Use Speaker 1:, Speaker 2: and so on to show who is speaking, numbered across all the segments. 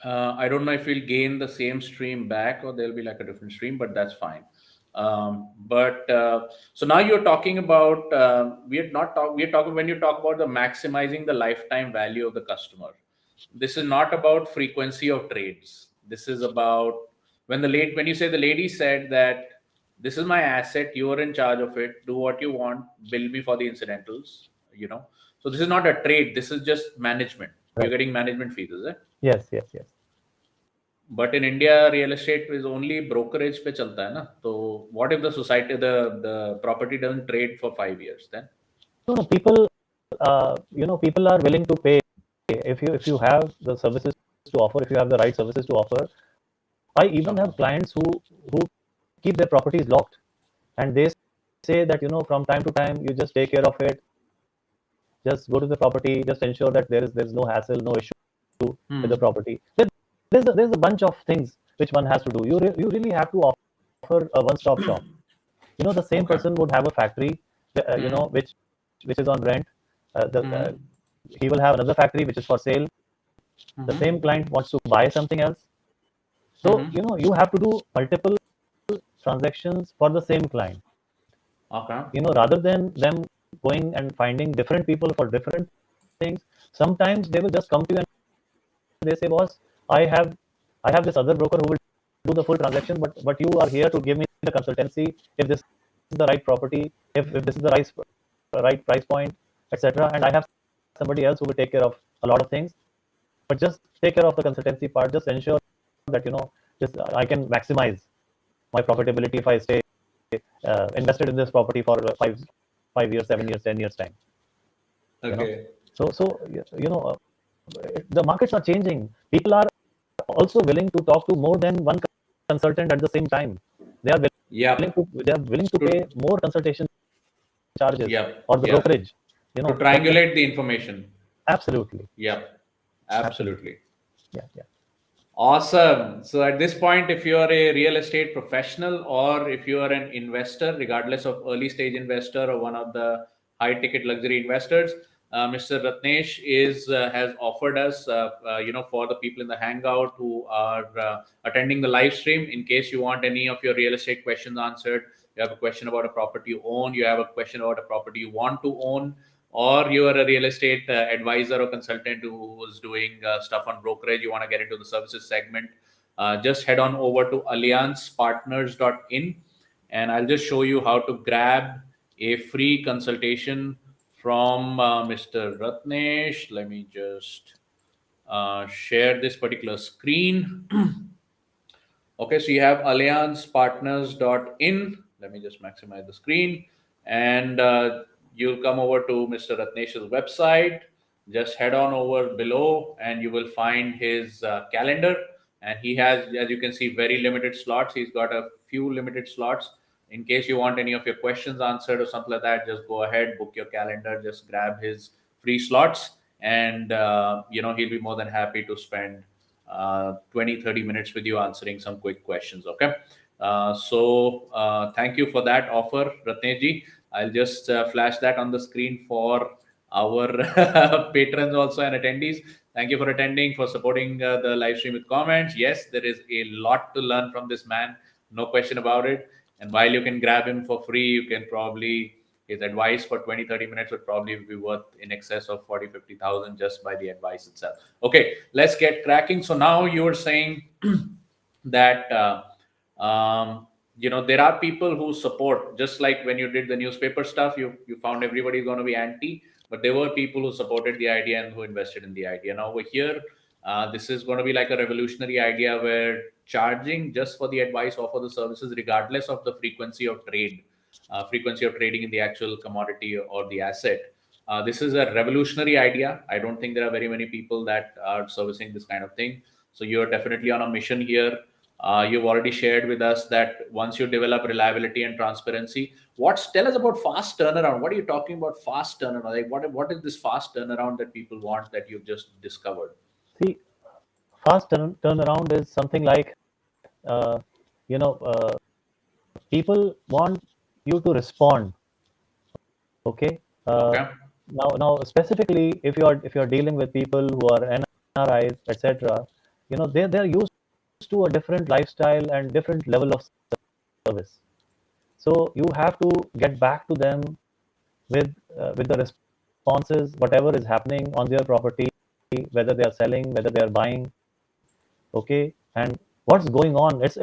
Speaker 1: I don't know if we'll gain the same stream back or there'll be like a different stream, but that's fine. But so now you're talking about we're talking when you talk about the maximizing the lifetime value of the customer. This is not about frequency of trades. This is about when you say the lady said that this is my asset, you are in charge of it, do what you want, bill me for the incidentals, you know. So this is not a trade. This is just management. You're
Speaker 2: Right.
Speaker 1: getting management fees, is it?
Speaker 2: Yes, yes, yes.
Speaker 1: But in India, real estate is only brokerage पे चलता है ना. So what if the society, the property doesn't trade for 5 years then?
Speaker 2: No, no, people are willing to pay if you have the services to offer, if you have the right services to offer. I even
Speaker 1: Okay.
Speaker 2: have clients who keep their properties locked, and they say that from time to time you just take care of it, just go to the property, just ensure that there's no hassle, no issue with the
Speaker 1: Hmm.
Speaker 2: property. There's a bunch of things which one has to do. You really have to offer a one-stop shop. The same
Speaker 1: Okay.
Speaker 2: person would have a factory,
Speaker 1: Hmm.
Speaker 2: which is on rent.
Speaker 1: Hmm.
Speaker 2: He will have another factory which is for sale. The
Speaker 1: Hmm.
Speaker 2: same client wants to buy something else. So,
Speaker 1: Hmm.
Speaker 2: you have to do multiple transactions for the same client.
Speaker 1: Okay.
Speaker 2: Rather than them going and finding different people for different things, sometimes they will just come to you and they say, boss, I have I have this other broker who will do the full transaction, but you are here to give me the consultancy if this is the right property, if this is the right price point, etc. And I have somebody else who will take care of a lot of things, but just take care of the consultancy part. Just ensure that just I can maximize my profitability if I stay invested in this property for 5 years, 7 years, 10 years time. You know,
Speaker 1: Okay.
Speaker 2: so the markets are changing. People are also willing to talk to more than one consultant at the same time. They are willing
Speaker 1: Yep.
Speaker 2: to they are willing to
Speaker 1: To
Speaker 2: pay more consultation charges
Speaker 1: Yep.
Speaker 2: or the
Speaker 1: Yep.
Speaker 2: brokerage.
Speaker 1: To
Speaker 2: But
Speaker 1: triangulate the information.
Speaker 2: absolutely,
Speaker 1: Yep.
Speaker 2: absolutely,
Speaker 1: Absolutely.
Speaker 2: yeah, yeah.
Speaker 1: Awesome. So at this point, if you are a real estate professional or if you are an investor, regardless of early stage investor or one of the high ticket luxury investors, Mr. Ratnesh has offered us, for the people in the hangout who are attending the live stream. In case you want any of your real estate questions answered, you have a question about a property you own, you have a question about a property you want to own, or you are a real estate advisor or consultant who is doing stuff on brokerage, you want to get into the services segment, just head on over to alliancepartners.in and I'll just show you how to grab a free consultation from Mr. Ratnesh. Let me just share this particular screen. Okay, so you have alliancepartners.in. Let me just maximize the screen. And you'll come over to Mr. Ratnesh's website. Just head on over below and you will find his calendar. And he has, as you can see, very limited slots. He's got a few limited slots. In case you want any of your questions answered or something like that, just go ahead, book your calendar, just grab his free slots. And, he'll be more than happy to spend 20-30 minutes with you answering some quick questions. Okay. So thank you for that offer, Ratneji. I'll just flash that on the screen for our patrons also and attendees. Thank you for attending, for supporting the live stream with comments. Yes, there is a lot to learn from this man, no question about it. And while you can grab him for free, you can probably his advice for 20-30 minutes would probably be worth in excess of 40-50,000 just by the advice itself. Okay, let's get cracking. So now you were saying that there are people who support, just like when you did the newspaper stuff, you found everybody is going to be anti, but there were people who supported the idea and who invested in the idea. Now over here, this is going to be like a revolutionary idea where charging just for the advice or for the services, regardless of the frequency of trading in the actual commodity or the asset. This is a revolutionary idea. I don't think there are very many people that are servicing this kind of thing. So you're definitely on a mission here. You've already shared with us that once you develop reliability and transparency, tell us about fast turnaround. What are you talking about fast turnaround? Like what is this fast turnaround that people want that you've just discovered?
Speaker 2: See, fast turnaround is something like uh, you know uh, people want you to respond. Okay.
Speaker 1: Okay.
Speaker 2: Now specifically, if you're dealing with people who are NRIs, etc., they're used to a different lifestyle and different level of service. So you have to get back to them with the responses, whatever is happening on their property, whether they are selling, whether they are buying, okay, and what's going on. It's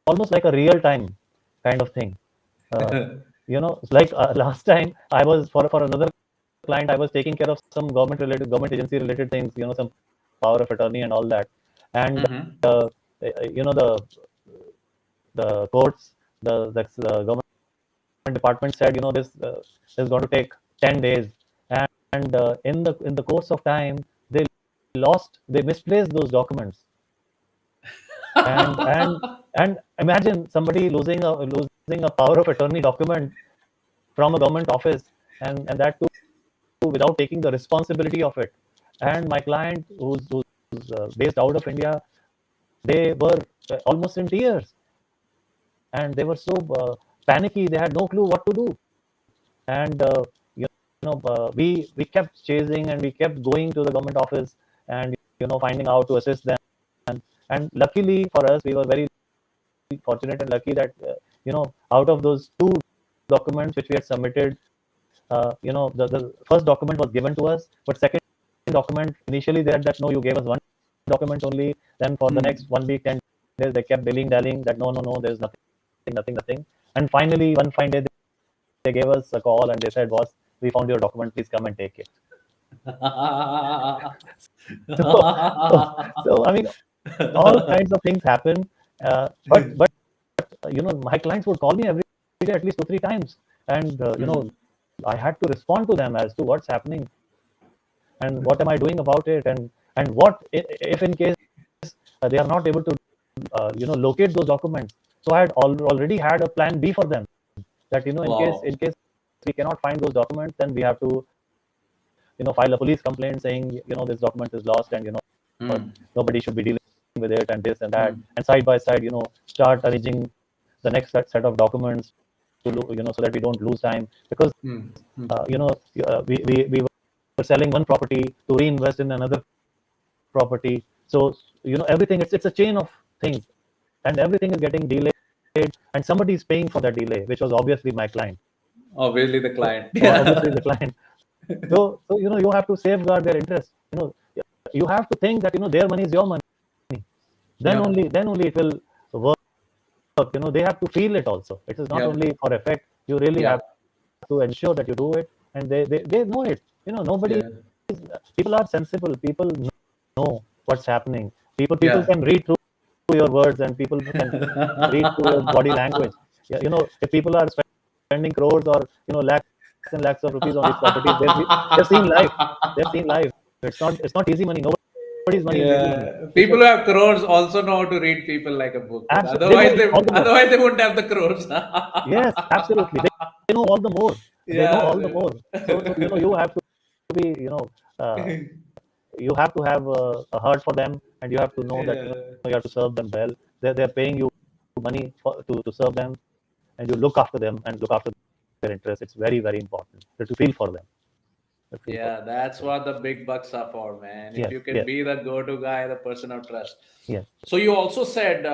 Speaker 2: almost like a real time kind of thing. Uh, like last time I was for another client, I was taking care of some government agency related things, some power of attorney and all that, and
Speaker 1: Mm-hmm.
Speaker 2: uh, you know the courts, the government department said, this is going to take 10 days, and in the course of time they they misplaced those documents, and and and imagine somebody losing a power of attorney document from a government office, and that too without taking the responsibility of it. And my client, who's based out of India, they were almost in tears, and they were so panicky. They had no clue what to do, and we kept chasing and we kept going to the government office and finding out to assist them. And luckily for us, we were very fortunate and lucky that out of those two documents which we had submitted, the first document was given to us, but second document, initially they had that no, you gave us one document only. Then for the next 1 week, 10 days, they kept dallying that no, there's nothing. And finally, one fine day, they gave us a call and they said, boss, we found your document, please come and take it. So, so I mean, all kinds of things happen. But my clients would call me every day at least 2 3 times, and I had to respond to them as to what's happening and what am I doing about it, and what if in case they are not able to locate those documents. So I had already had a plan B for them, that
Speaker 1: Wow.
Speaker 2: in case we cannot find those documents, then we have to file a police complaint saying this document is lost, and
Speaker 1: Hmm.
Speaker 2: nobody should be dealing with it, and this and that,
Speaker 1: Hmm.
Speaker 2: and side by side start arranging the next set of documents to so that we don't lose time, because
Speaker 1: Hmm. Hmm.
Speaker 2: uh, you know we were selling one property to reinvest in another property. So everything, it's a chain of things, and everything is getting delayed, and somebody is paying for that delay, which was obviously my client.
Speaker 1: Obviously, the
Speaker 2: So
Speaker 1: client.
Speaker 2: obviously
Speaker 1: Yeah.
Speaker 2: the client. So you have to safeguard their interest. You have to think that their money is your money.
Speaker 1: Yep.
Speaker 2: Then only it will work. They have to feel it also. It is not
Speaker 1: Yep.
Speaker 2: only for effect. You really have
Speaker 1: Yep.
Speaker 2: to ensure that you do it, and they know it. Nobody.
Speaker 1: Yeah.
Speaker 2: People are sensible. People know what's happening. People
Speaker 1: Yeah.
Speaker 2: can read through your words, and people can read through your body language. Yeah, if people are spending crores or lakhs and lakhs of rupees on these properties, they've seen life. They've seen life. It's not easy money. Nobody's money is easy money.
Speaker 1: Yeah.
Speaker 2: It's
Speaker 1: People
Speaker 2: a
Speaker 1: who have crores also know how to read people like a book.
Speaker 2: they know
Speaker 1: Otherwise,
Speaker 2: it all the more.
Speaker 1: otherwise they wouldn't have the crores.
Speaker 2: Yes, absolutely. They know all the more. They know all the
Speaker 1: Yeah.
Speaker 2: more. So you have to be uh, you have to have a heart for them, and you have to know that
Speaker 1: Yeah.
Speaker 2: you have to serve them well. They're paying you money to serve them, and you look after them and look after their interests. It's very very important that you feel for them. You feel for
Speaker 1: Yeah,
Speaker 2: them.
Speaker 1: that's what the big bucks are for, man. If
Speaker 2: Yes,
Speaker 1: you can
Speaker 2: yes,
Speaker 1: be the go-to guy, the person of trust.
Speaker 2: yes.
Speaker 1: So you also said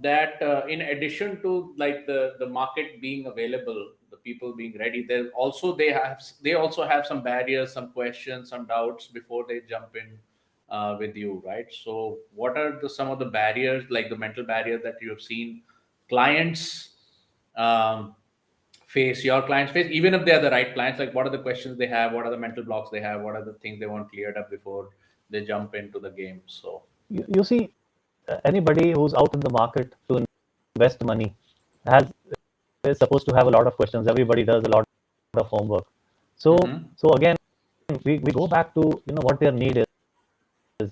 Speaker 1: that in addition to like the market being available, the people being ready, they also have some barriers, some questions, some doubts before they jump in with you, right? So what are some of the barriers, like the mental barriers that you have seen clients um, face, your clients face, even if they are the right clients? Like what are the questions they have, what are the mental blocks they have, what are the things they want cleared up before they jump into the game? So
Speaker 2: You see, anybody who's out in the market to invest money has is supposed to have a lot of questions. Everybody does a lot of homework. So
Speaker 1: mm-hmm.
Speaker 2: so again, we go back to what their need is.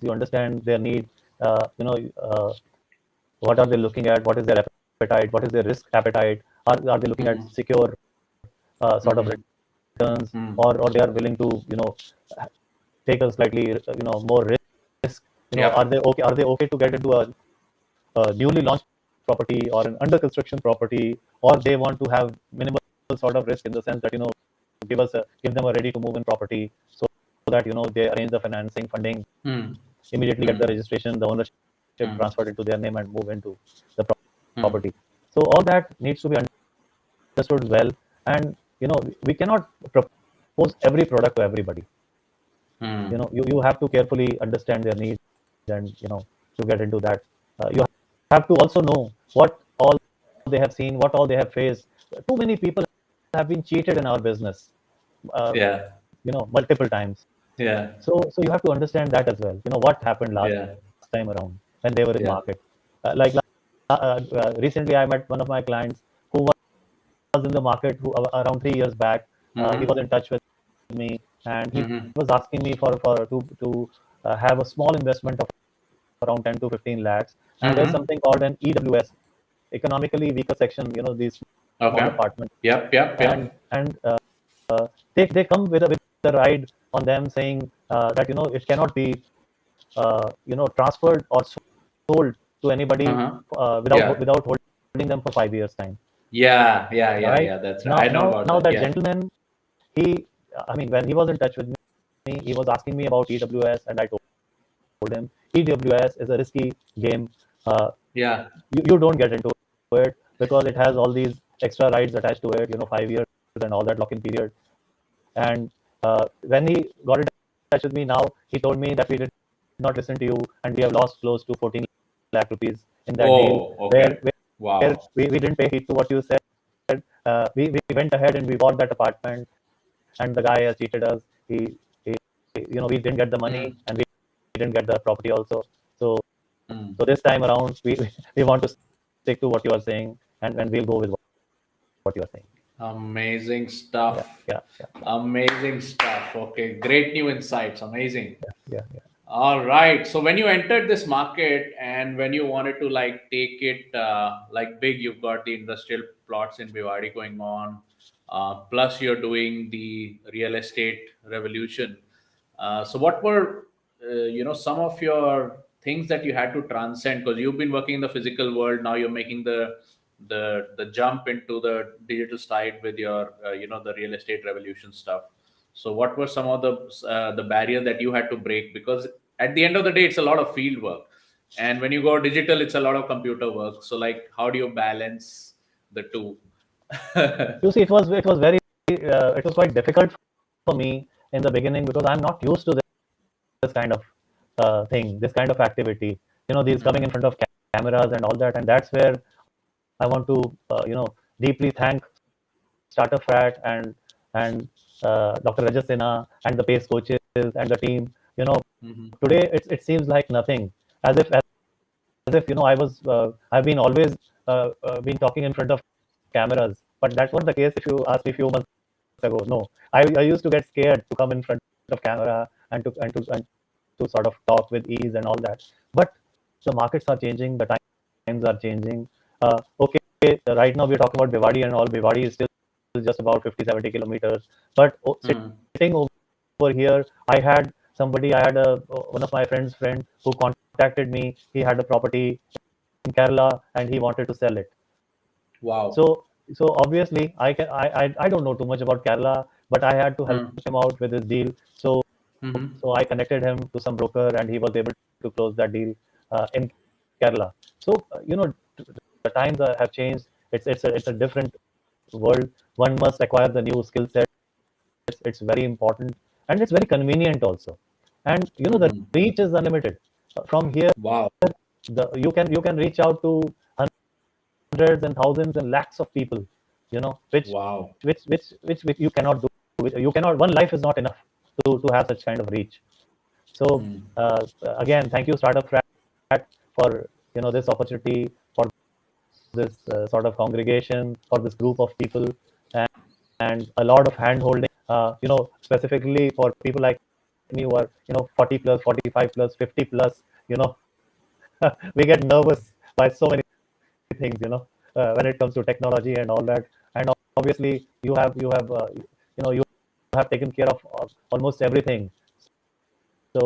Speaker 2: You understand their need. What are they looking at? What is their appetite? What is their risk appetite? Are they looking at
Speaker 1: Mm-hmm.
Speaker 2: secure sort of
Speaker 1: Mm-hmm.
Speaker 2: returns,
Speaker 1: Mm.
Speaker 2: or they are willing to take a slightly more risk? Are
Speaker 1: Yep.
Speaker 2: they okay? Are they okay to get into a newly launched property or an under construction property, or they want to have minimal sort of risk in the sense that give them a ready to move in property, so that they arrange the financing funding,
Speaker 1: Hmm.
Speaker 2: immediately get the registration, the ownership transferred into their name and move into the property. So all that needs to be understood well, and we cannot propose every product to everybody. You have to carefully understand their needs, and to get into that, you have to also know what all they have seen, what all they have faced. Too many people have been cheated in our business, uh,
Speaker 1: Yeah.
Speaker 2: multiple times.
Speaker 1: Yeah.
Speaker 2: So you have to understand that as well. What happened last
Speaker 1: Yeah.
Speaker 2: time around when they were in
Speaker 1: Yeah.
Speaker 2: market. Like recently, I met one of my clients who was in the market around 3 years back. He was in touch with me, and he was asking me to have a small investment of around 10 to 15 lakhs. And there's something called an EWS, economically weaker section. These small
Speaker 1: Okay.
Speaker 2: apartments,
Speaker 1: Yep. Yep.
Speaker 2: and
Speaker 1: Yep.
Speaker 2: they come with a ride on them, saying that it cannot be transferred or sold to anybody
Speaker 1: Yeah.
Speaker 2: without holding them for 5 years time.
Speaker 1: Yeah. Yeah.
Speaker 2: All
Speaker 1: Yeah.
Speaker 2: right.
Speaker 1: Yeah. That's right.
Speaker 2: Now,
Speaker 1: I know
Speaker 2: now,
Speaker 1: about
Speaker 2: now
Speaker 1: that.
Speaker 2: that
Speaker 1: Yeah.
Speaker 2: gentleman, he, I mean, when he was in touch with me, he was asking me about EWS, and I told him EWS is a risky game. Uh,
Speaker 1: Yeah.
Speaker 2: you don't get into it because it has all these extra rights attached to it. 5 years and all that lock-in period. And when he got in touch with me now, he told me that we did not listen to you, and we have lost close to 14 lakh rupees in that deal,
Speaker 1: Oh,
Speaker 2: where,
Speaker 1: okay.
Speaker 2: where
Speaker 1: Wow.
Speaker 2: we didn't pay heed to what you said. We went ahead and we bought that apartment, and the guy has cheated us. He we didn't get the money, and we didn't get the property also. So,
Speaker 1: Mm.
Speaker 2: so this time around, we want to stick to what you are saying, and we'll go with what you are saying.
Speaker 1: Amazing
Speaker 2: Yeah,
Speaker 1: stuff.
Speaker 2: yeah, yeah,
Speaker 1: Amazing stuff. Okay. Great new insights. Amazing.
Speaker 2: yeah, yeah.
Speaker 1: All right. So when you entered this market and when you wanted to like take it like big, you've got the industrial plots in Bhiwadi going on. Plus, you're doing the real estate revolution. So what were some of your things that you had to transcend, because you've been working in the physical world, now you're making the jump into the digital side with your the real estate revolution stuff. So what were some of the barrier that you had to break? Because at the end of the day, it's a lot of field work, and when you go digital, it's a lot of computer work. So like, how do you balance the two?
Speaker 2: You see, it was quite difficult for me in the beginning because I'm not used to this kind of thing, this kind of activity. These coming in front of cameras and all that, and that's where I want to deeply thank Startup Frat and Dr. Rajat Sinha and the PACE coaches and the team.
Speaker 1: Mhm.
Speaker 2: Today it seems like nothing, as if I've been always been talking in front of cameras, but that's not the case. If you asked me a few months ago, no, I used to get scared to come in front of camera and to sort of talk with ease and all that. But the markets are changing, the times are changing. Okay, right now we're talking about Bhiwadi and all. Bhiwadi is still just about 50-70 kilometers, but
Speaker 1: Mhm.
Speaker 2: sitting over here, I had one of my friend who contacted me. He had a property in Kerala and he wanted to sell it.
Speaker 1: Wow.
Speaker 2: So obviously I don't know too much about Kerala, but I had to help
Speaker 1: Mhm.
Speaker 2: him out with his deal.
Speaker 1: Mhm.
Speaker 2: So I connected him to some broker, and he was able to close that deal in Kerala. So the times have changed. It's a different world. One must acquire the new skill sets. It's very important, and it's very convenient also. And the
Speaker 1: Mhm.
Speaker 2: reach is unlimited. From here,
Speaker 1: Wow.
Speaker 2: you can reach out to hundreds and thousands and lakhs of people. Which
Speaker 1: Wow.
Speaker 2: which you cannot do. You cannot. One life is not enough to have such kind of reach. So
Speaker 1: Mm.
Speaker 2: again, thank you, Startup Frat, for this opportunity, for this sort of congregation, for this group of people, and a lot of hand holding. Specifically for people like me who are 40 plus, 45 plus, 50 plus. We get nervous by so many things. When it comes to technology and all that. And obviously, you have taken care of almost everything. So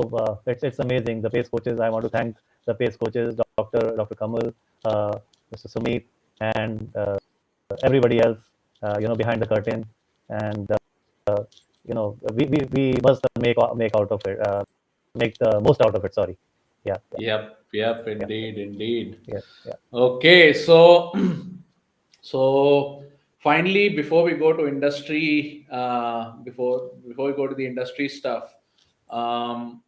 Speaker 2: it's amazing. The PACE coaches, I want to thank the PACE coaches, Dr. Kamal, Mr. Sumit, and everybody else, behind the curtain. And we must make out of it. make the most out of it. Sorry. Yeah, yeah,
Speaker 1: Yep,
Speaker 2: yeah,
Speaker 1: indeed.
Speaker 2: yeah, yeah.
Speaker 1: Okay, so so finally, before we go to industry, before we go to the industry stuff, um,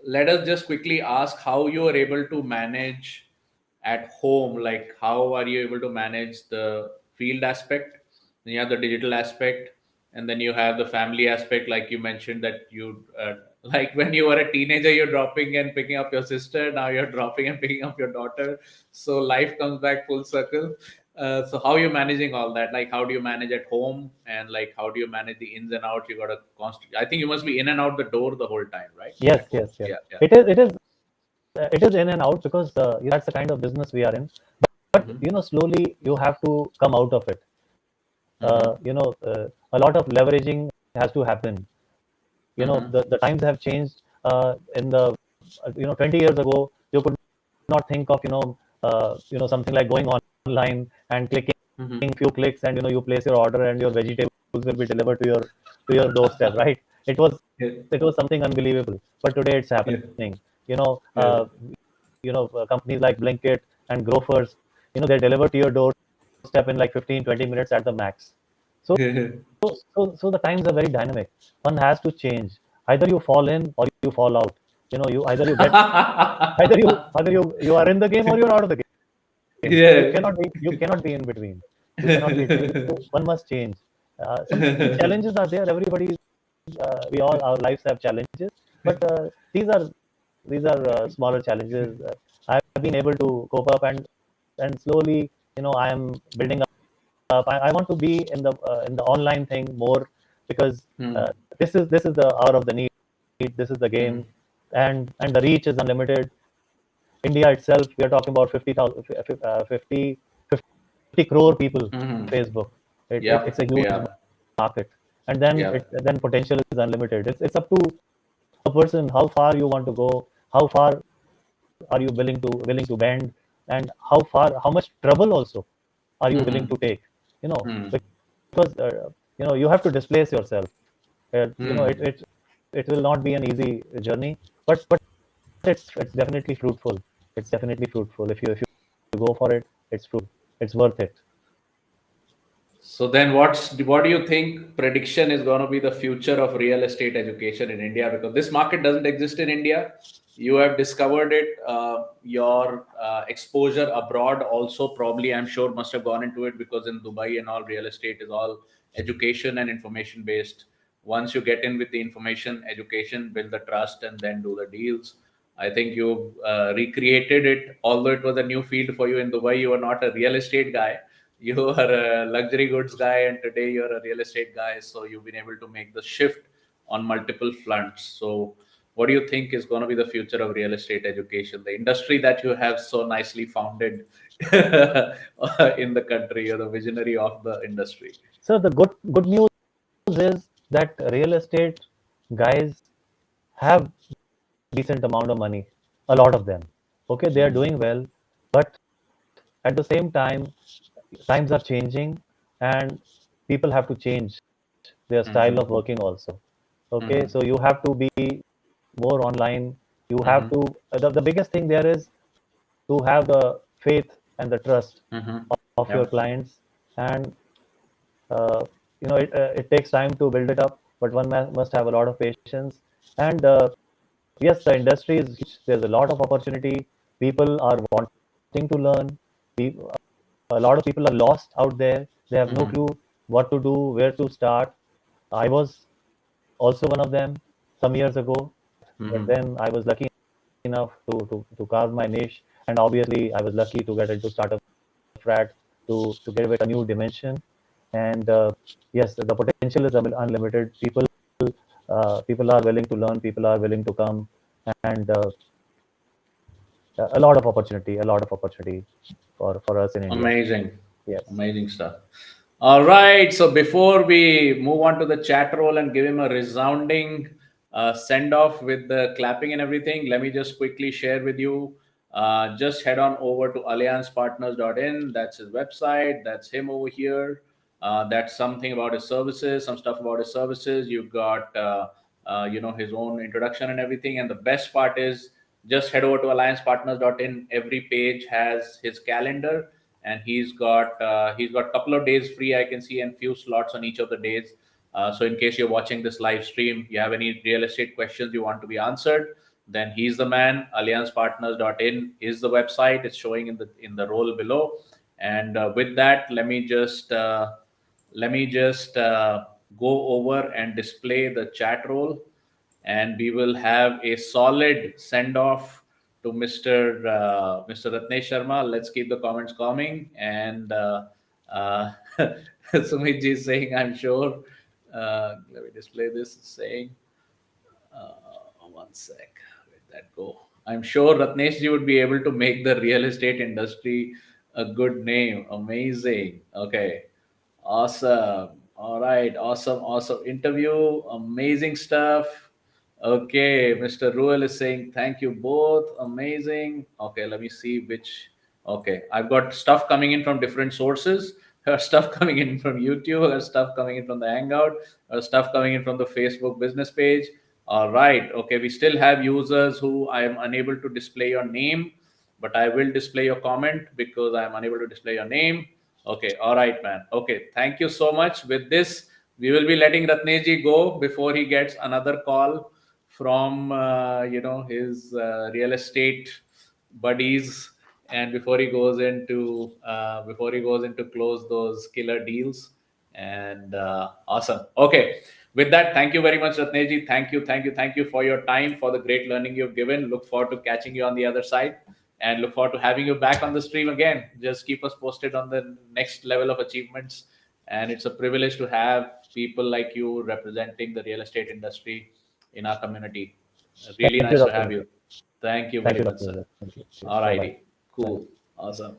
Speaker 1: let us just quickly ask how you are able to manage at home. Like, how are you able to manage the field aspect? Then you have the digital aspect, and then you have the family aspect. Like you mentioned that you, like when you were a teenager, you're dropping and picking up your sister. Now you're dropping and picking up your daughter. So life comes back full circle. So how are you managing all that? Like, how do you manage at home, and like how do you manage the ins and outs? You got to constant. I think you must be in and out the door the whole time, right?
Speaker 2: Yes,
Speaker 1: At home.
Speaker 2: yes, yes.
Speaker 1: Yeah, yeah.
Speaker 2: It is in and out because that's the kind of business we are in. But
Speaker 1: Mm-hmm.
Speaker 2: slowly you have to come out of it.
Speaker 1: Mm-hmm.
Speaker 2: A lot of leveraging has to happen.
Speaker 1: Mm-hmm.
Speaker 2: The times have changed. In the 20 years ago, you could not think of something like going online and
Speaker 1: Mm-hmm.
Speaker 2: clicking few clicks, and you place your order and your vegetables will be delivered to your doorstep, right?
Speaker 1: Yeah.
Speaker 2: It was something unbelievable, but today it's
Speaker 1: Yeah.
Speaker 2: happening. you know
Speaker 1: Yeah.
Speaker 2: uh, Companies like Blinkit and Grofers, they deliver to your doorstep in like 15-20 minutes at the max. so
Speaker 1: Yeah.
Speaker 2: so the times are very dynamic. One has to change. Either you fall in or you fall out. You are in the game or you're out of the game. You
Speaker 1: Yeah.
Speaker 2: cannot be in between. You cannot be. So one must change. Some challenges are there. We all, our lives have challenges, but these are smaller challenges. I've been able to cope up, and slowly, I am building up. I want to be in the online thing more, because
Speaker 1: Hmm.
Speaker 2: uh, this is the hour of the need. This is the
Speaker 1: Hmm.
Speaker 2: game, and the reach is unlimited. India itself, we are talking about 50 crore people
Speaker 1: Hmm.
Speaker 2: on Facebook. It's a
Speaker 1: Yep.
Speaker 2: huge
Speaker 1: Yep.
Speaker 2: market, and then potential is unlimited. It's up to a person how far you want to go, how far are you willing to bend, and how much trouble also are you willing
Speaker 1: Hmm.
Speaker 2: to take.
Speaker 1: Hmm.
Speaker 2: Because you have to displace yourself. It,
Speaker 1: Hmm.
Speaker 2: it it will not be an easy journey, but it's definitely fruitful. It's definitely fruitful. If you go for it, it's fruitful. It's worth it.
Speaker 1: So then, what do you think prediction is going to be the future of real estate education in India? Because this market doesn't exist in India. You have discovered it. Your exposure abroad also probably, I'm sure, must have gone into it, because in Dubai and all, real estate is all education and information based. Once you get in with the information, education, build the trust, and then do the deals. I think you recreated it, although it was a new field for you in Dubai. You are not a real estate guy, you are a luxury goods guy, and today you're a real estate guy. So you've been able to make the shift on multiple fronts. So what do you think is going to be the future of real estate education, the industry that you have so nicely founded in the country? You're the visionary of the industry.
Speaker 2: So the good news is that real estate guys have decent amount of money. A lot of them. Okay, they are
Speaker 1: Hmm.
Speaker 2: doing well, but at the same time, times are changing, and people have to change their style
Speaker 1: Hmm.
Speaker 2: of working also. Okay,
Speaker 1: Hmm.
Speaker 2: so you have to be more online. You have
Speaker 1: Hmm.
Speaker 2: to. The biggest thing there is to have the faith and the trust
Speaker 1: Hmm.
Speaker 2: of your
Speaker 1: Yep.
Speaker 2: clients, and it takes time to build it up, but one must have a lot of patience. And yes, the industry is huge. There's a lot of opportunity. People are wanting to learn. A lot of people are lost out there. They have no
Speaker 1: Hmm.
Speaker 2: clue what to do, where to start. I was also one of them some years ago, but
Speaker 1: Hmm.
Speaker 2: then I was lucky enough to carve my niche, and obviously I was lucky to get into startup frat, to give it a new dimension. And yes, the potential is unlimited. People are willing to learn. People are willing to come, and a lot of opportunity for us in India.
Speaker 1: Amazing.
Speaker 2: Yes.
Speaker 1: Amazing stuff. All right. So before we move on to the chat roll and give him a resounding send off with the clapping and everything, let me just quickly share with you. Just head on over to alliancepartners.in. That's his website. That's him over here. That's something about his services, some stuff about his services. You've got his own introduction and everything. And the best part is, just head over to alliancepartners.in. Every page has his calendar, and he's got a couple of days free, I can see, and few slots on each of the days. So in case you're watching this live stream, you have any real estate questions you want to be answered, then he's the man. Alliancepartners.in is the website. It's showing in the roll below. And with that, let me just go over and display the chat roll, and we will have a solid send off to Mr. Ratnesh Sharma. Let's keep the comments coming. And uh, Sumit ji is saying, I'm sure. Let me display this saying. One sec. Where'd that go? I'm sure Ratnesh ji would be able to make the real estate industry a good name. Amazing. Okay. Awesome. All right. Awesome. Awesome interview. Amazing stuff. Okay. Mr. Ruel is saying thank you both. Amazing. Okay. Let me see which. Okay. I've got stuff coming in from different sources. Her stuff coming in from YouTube, her stuff coming in from the Hangout, her stuff coming in from the Facebook business page. All right. Okay. We still have users who I am unable to display your name, but I will display your comment because I am unable to display your name. Okay. All right, man. Okay. Thank you so much. With this, we will be letting Ratneji go before he gets another call from, his real estate buddies, and before he goes into close those killer deals. And awesome. Okay. With that, thank you very much, Ratneji. Thank you for your time, for the great learning you've given. Look forward to catching you on the other side, and look forward to having you back on the stream again. Just keep us posted on the next level of achievements. And it's a privilege to have people like you representing the real estate industry in our community. Really
Speaker 2: Thank you,
Speaker 1: nice to
Speaker 2: Dr.
Speaker 1: have you. Thank you
Speaker 2: Thank
Speaker 1: very
Speaker 2: you,
Speaker 1: much,
Speaker 2: Dr.
Speaker 1: sir.
Speaker 2: Thank you.
Speaker 1: All
Speaker 2: Bye bye.
Speaker 1: righty. Cool. Awesome.